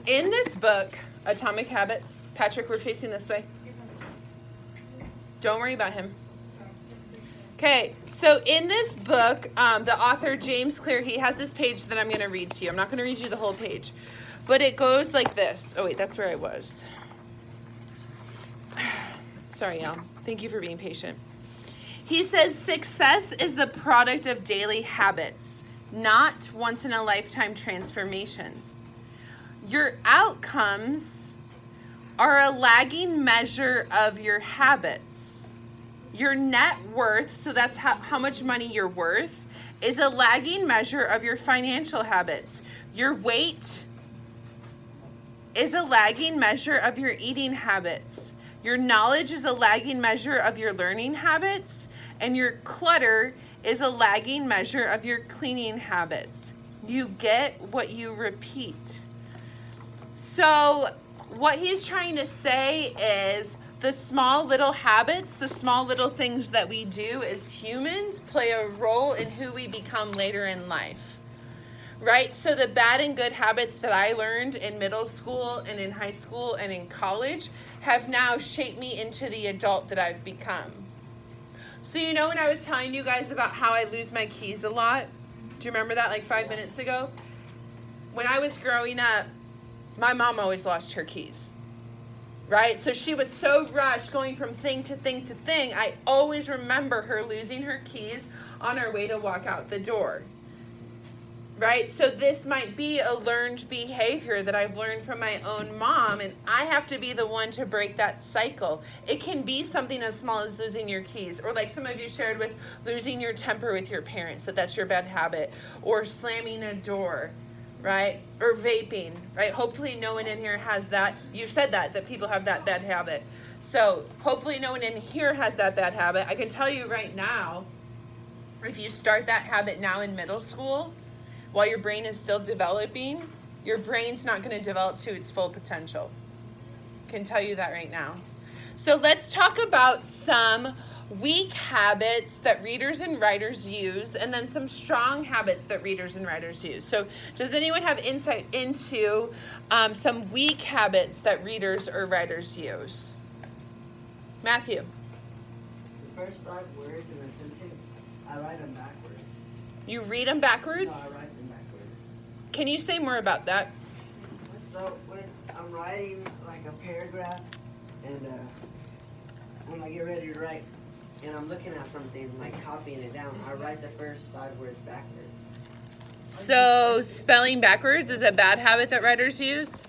In this book, Atomic Habits, Patrick, we're facing this way. Don't worry about him. Okay, so in this book, the author, James Clear, he has this page that I'm going to read to you. I'm not going to read you the whole page, but it goes like this. Oh, wait, that's where I was. Sorry, y'all. Thank you for being patient. He says, success is the product of daily habits, not once-in-a-lifetime transformations. Your outcomes are a lagging measure of your habits. Your net worth, so that's how much money you're worth, is a lagging measure of your financial habits. Your weight is a lagging measure of your eating habits. Your knowledge is a lagging measure of your learning habits. And your clutter is a lagging measure of your cleaning habits. You get what you repeat. So what he's trying to say is the small little habits, the small little things that we do as humans play a role in who we become later in life, right? So the bad and good habits that I learned in middle school and in high school and in college have now shaped me into the adult that I've become. So you know when I was telling you guys about how I lose my keys a lot? Do you remember that like 5 minutes ago? When I was growing up, my mom always lost her keys, right? So she was so rushed going from thing to thing to thing. I always remember her losing her keys on her way to walk out the door, right? So this might be a learned behavior that I've learned from my own mom, and I have to be the one to break that cycle. It can be something as small as losing your keys, or like some of you shared with losing your temper with your parents, that's your bad habit, or slamming a door, right? Or vaping, right? Hopefully no one in here has that. You've said that people have that bad habit. So hopefully no one in here has that bad habit. I can tell you right now, if you start that habit now in middle school, while your brain is still developing, your brain's not going to develop to its full potential. I can tell you that right now. So let's talk about some weak habits that readers and writers use, and then some strong habits that readers and writers use. So does anyone have insight into some weak habits that readers or writers use? Matthew. The first 5 words in a sentence, I write them backwards. You read them backwards? No, I write them backwards. Can you say more about that? So when I'm writing like a paragraph, and when I get ready to write, and I'm looking at something, like copying it down, I write the first 5 words backwards. So spelling backwards is a bad habit that writers use?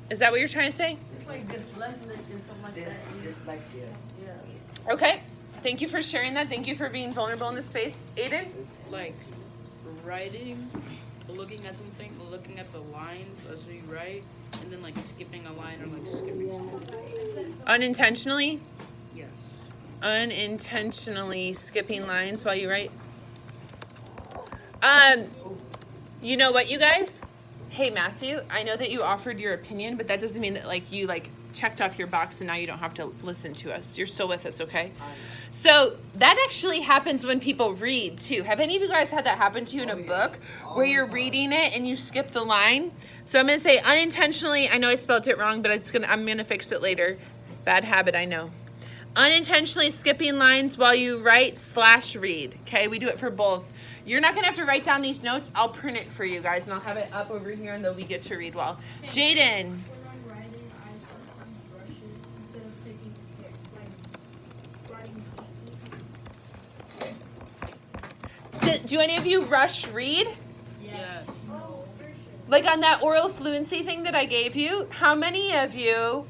Is that what you're trying to say? It's like dyslexic and stuff like that. Dyslexia. Yeah. Okay. Thank you for sharing that. Thank you for being vulnerable in this space. Aiden? Like writing, looking at something, looking at the lines as you write, and then like skipping a line or like skipping something. Unintentionally? Yes. Unintentionally skipping lines while you write? You know what, you guys? Hey, Matthew, I know that you offered your opinion, but that doesn't mean that like you like checked off your box and now you don't have to listen to us. You're still with us, okay? So that actually happens when people read too. Have any of you guys had that happen to you in a book where you're reading it and you skip the line? So I'm going to say unintentionally. I know I spelled it wrong, but I'm going to fix it later. Bad habit, I know. Unintentionally skipping lines while you write/read. Okay, we do it for both. You're not going to have to write down these notes. I'll print it for you guys, and I'll have it up over here, and then we get to read well. Jaden. When I'm writing, I sometimes rush it instead of taking writing. Do any of you rush read? Yes. Oh, for sure. Like on that oral fluency thing that I gave you? How many of you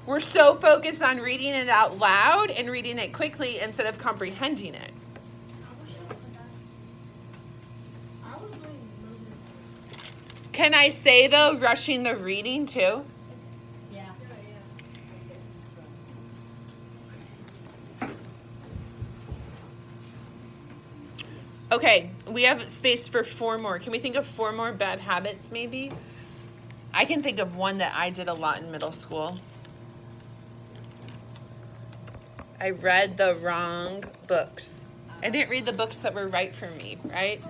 were so focused on reading it out loud and reading it quickly instead of comprehending it? I was doing Can I say, though, rushing the reading, too? yeah. Okay, we have space for 4 more. Can we think of 4 more bad habits, maybe? I can think of one that I did a lot in middle school. I read the wrong books. I didn't read the books that were right for me, right?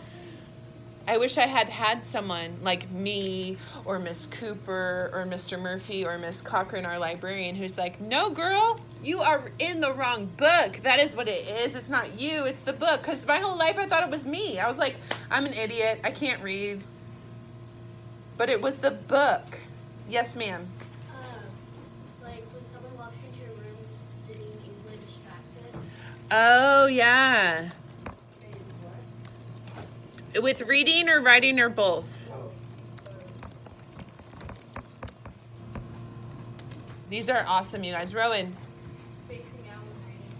I wish I had had someone like me or Miss Cooper or Mr. Murphy or Miss Cochran, our librarian, who's like, no, girl, you are in the wrong book. That is what it is. It's not you. It's the book. Because my whole life I thought it was me. I was like, I'm an idiot. I can't read. But it was the book. Yes, ma'am. Like when someone walks into your room getting easily distracted. Oh, yeah. With reading or writing or both? These are awesome, you guys. Rowan. Spacing out when reading.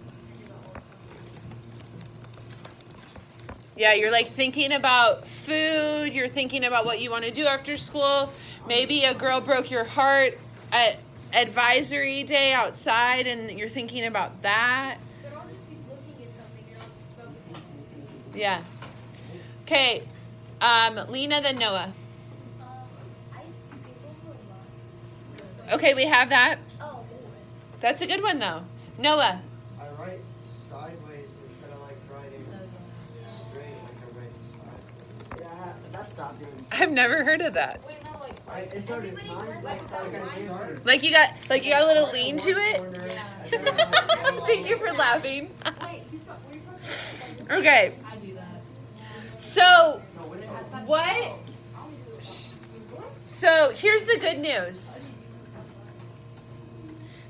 I do that all the time. Yeah, you're like thinking about food. You're thinking about what you want to do after school. Maybe a girl broke your heart at advisory day outside and you're thinking about that. But I'll just be looking at something, you're not just focusing. Yeah. Okay. Lena, then Noah. I skip over a lot. Okay, we have that. Oh, That's a good one, though. Noah. I write sideways instead of like writing straight, like I write sideways. Yeah, that stopped doing. I've never heard of that. wait, no, like, It started. Mine's like I started. Like you got a little lean to it? Thank you for laughing. wait, you stop, were you talking about? Okay. I do that. So, But it has that- what? So, here's the good news.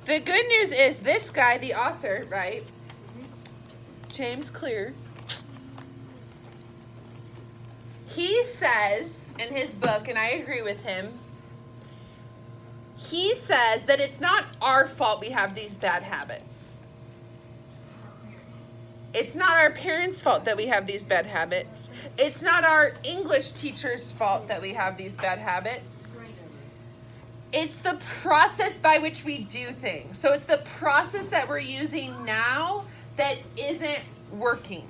The good news is this guy, the author, right? James Clear. He says in his book, and I agree with him, he says that it's not our fault we have these bad habits. It's not our parents' fault that we have these bad habits. It's not our English teacher's fault that we have these bad habits. It's the process by which we do things. So it's the process that we're using now that isn't working.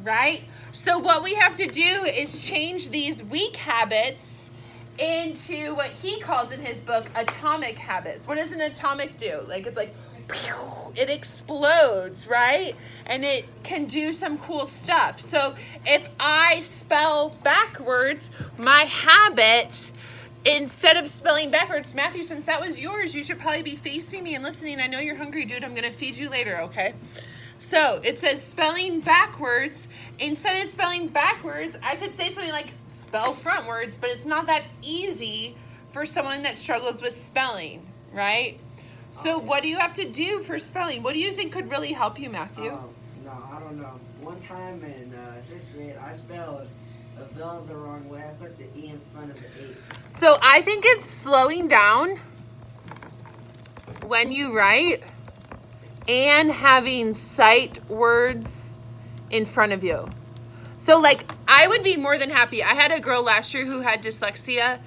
Right? So what we have to do is change these weak habits into what he calls in his book atomic habits. What does an atomic do? Like it's like it explodes, right? And it can do some cool stuff. So if I spell backwards, my habit, instead of spelling backwards, Matthew, since that was yours, you should probably be facing me and listening. I know you're hungry, dude. I'm going to feed you later, okay? So it says spelling backwards. Instead of spelling backwards, I could say something like spell frontwards, but it's not that easy for someone that struggles with spelling, right? So what do you have to do for spelling? What do you think could really help you, Matthew? No, I don't know. One time in 6th grade, I spelled Avella the wrong way. I put the E in front of the 8. So I think it's slowing down when you write and having sight words in front of you. So like I would be more than happy. I had a girl last year who had dyslexia,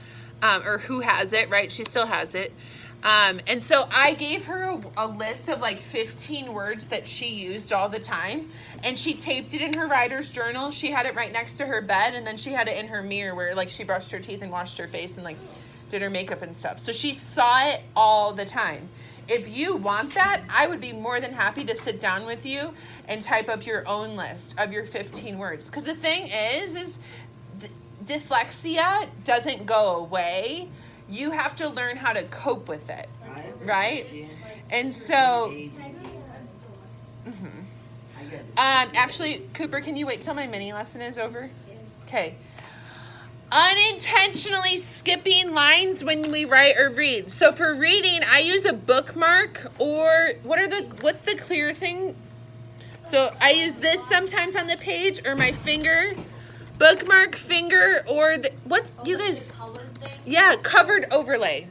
or who has it, right? She still has it. And so I gave her a list of like 15 words that she used all the time. And she taped it in her writer's journal. She had it right next to her bed. And then she had it in her mirror where like she brushed her teeth and washed her face and like did her makeup and stuff. So she saw it all the time. If you want that, I would be more than happy to sit down with you and type up your own list of your 15 words. Because the thing is dyslexia doesn't go away. You have to learn how to cope with it, right? And so, actually, Cooper, can you wait till my mini lesson is over? Okay. Unintentionally skipping lines when we write or read. So for reading, I use a bookmark or what's the clear thing? So I use this sometimes on the page or my finger, bookmark, finger, or you guys? Yeah, covered overlay.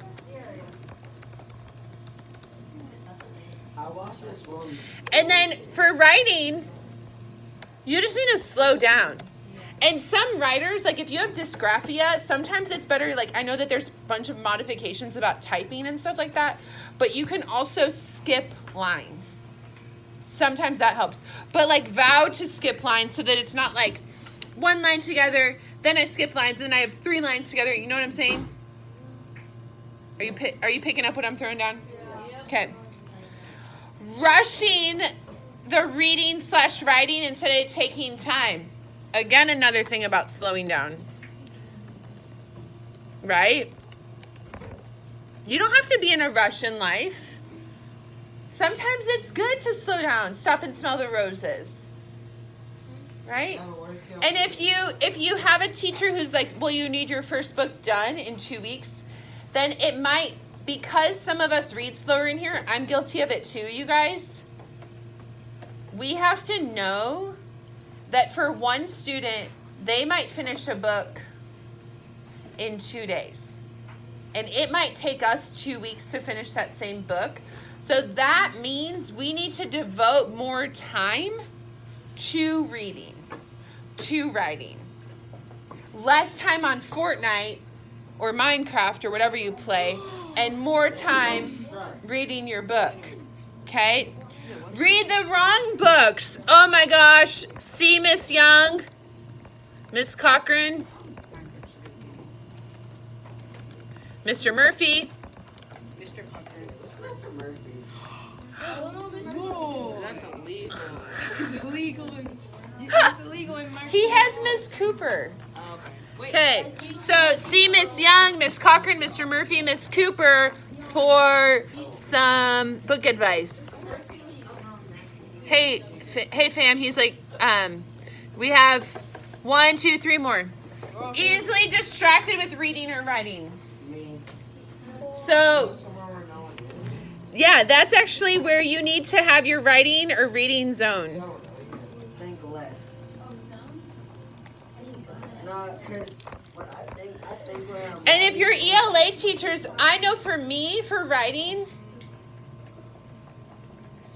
I watched this one. And then for writing, you just need to slow down. And some writers, like if you have dysgraphia, sometimes it's better, like I know that there's a bunch of modifications about typing and stuff like that, but you can also skip lines. Sometimes that helps. But like vow to skip lines so that it's not like one line together, then I skip lines, then I have 3 lines together. You know what I'm saying? Are you picking up what I'm throwing down? Yeah. Okay. Rushing the reading/writing instead of taking time. again, another thing about slowing down. Right? You don't have to be in a rush in life. Sometimes it's good to slow down, stop and smell the roses. Right? And if you have a teacher who's like, well, you need your first book done in 2 weeks, then it might, because some of us read slower in here, I'm guilty of it too, you guys. We have to know that for one student, they might finish a book in 2 days. And it might take us 2 weeks to finish that same book. So that means we need to devote more time to reading, to writing. Less time on Fortnite or Minecraft or whatever you play, and more time reading your book. Okay? Read the wrong books. Oh my gosh. See, Miss Young? Miss Cochran? Mr. Murphy? Mr. Cochran. Mr. Murphy. Whoa, that's illegal. It's illegal in March. He has Miss Cooper. Oh, okay. Wait. Okay, so see Miss Young, Miss Cochran, Mr. Murphy, Miss Cooper for some book advice. Hey, hey fam, he's like, we have 1, 2, 3 more. Easily distracted with reading or writing. Me. So, Somewhere where no one is. yeah, that's actually where you need to have your writing or reading zone. So, think less. No, because what I think where I'm And if you're ELA teachers, I know for me, for writing,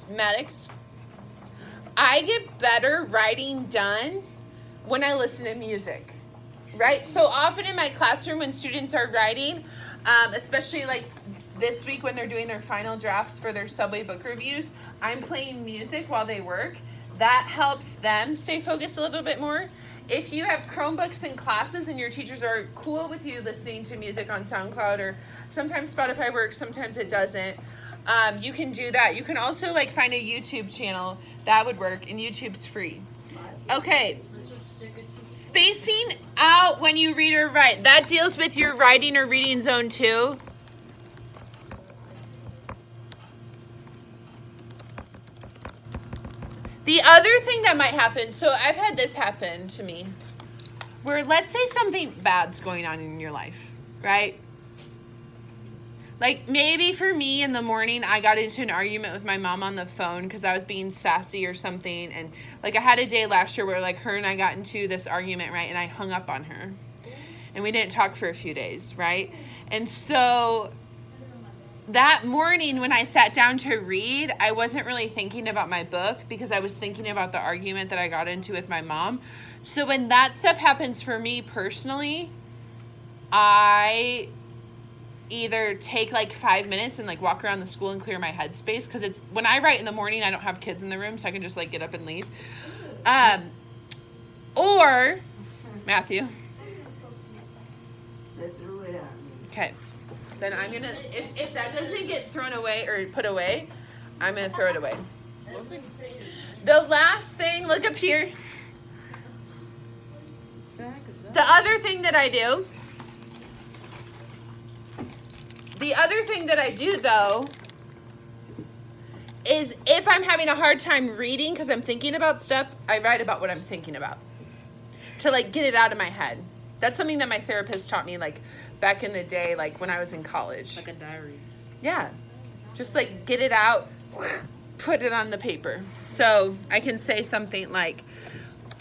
Maddox, I get better writing done when I listen to music, right? So often in my classroom when students are writing, especially like this week when they're doing their final drafts for their Subway book reviews, I'm playing music while they work. That helps them stay focused a little bit more. If you have Chromebooks in classes and your teachers are cool with you listening to music on SoundCloud, or sometimes Spotify works, sometimes it doesn't, you can do that. You can also like find a YouTube channel that would work, and YouTube's free. Okay. Spacing out when you read or write. That deals with your writing or reading zone too. The other thing that might happen, so I've had this happen to me, where let's say something bad's going on in your life, right? Like maybe for me in the morning, I got into an argument with my mom on the phone because I was being sassy or something. And like I had a day last year where like her and I got into this argument, right? And I hung up on her and we didn't talk for a few days, right? And so that morning when I sat down to read, I wasn't really thinking about my book because I was thinking about the argument that I got into with my mom. So when that stuff happens for me personally, I either take like 5 minutes and like walk around the school and clear my headspace, because it's when I write in the morning, I don't have kids in the room, so I can just like get up and leave. Or Matthew. They threw it at me. Okay. Then I'm gonna, if that doesn't get thrown away or put away, I'm gonna throw it away. The last thing, look up here. The other thing that I do, though, is if I'm having a hard time reading because I'm thinking about stuff, I write about what I'm thinking about to like get it out of my head. That's something that my therapist taught me like back in the day, like when I was in college. Like a diary. Yeah. Just like get it out, put it on the paper. So I can say something like,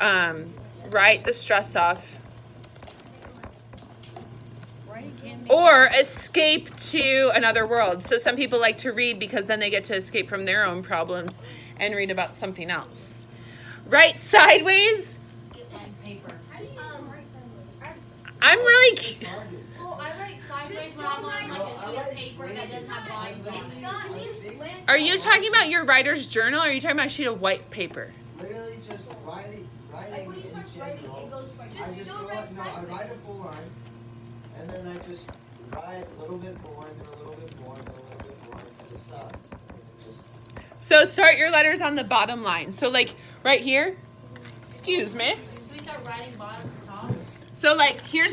write the stress off. Or escape to another world. So some people like to read because then they get to escape from their own problems and read about something else. Write sideways. I'm really... Well, I write sideways when I'm on like a sheet of paper that doesn't have lines on it. Are you talking about your writer's journal, or are you talking about a sheet of white paper? Literally just writing Like when you in start writing, general. it goes like I this. just Don't go write out, no, I sideways. write a full line, and then I just write a little bit more, and then a little bit more, and then a little bit more to the side. And just So start your letters on the bottom line. So like right here, excuse me. start writing bottom to top. So like, here's my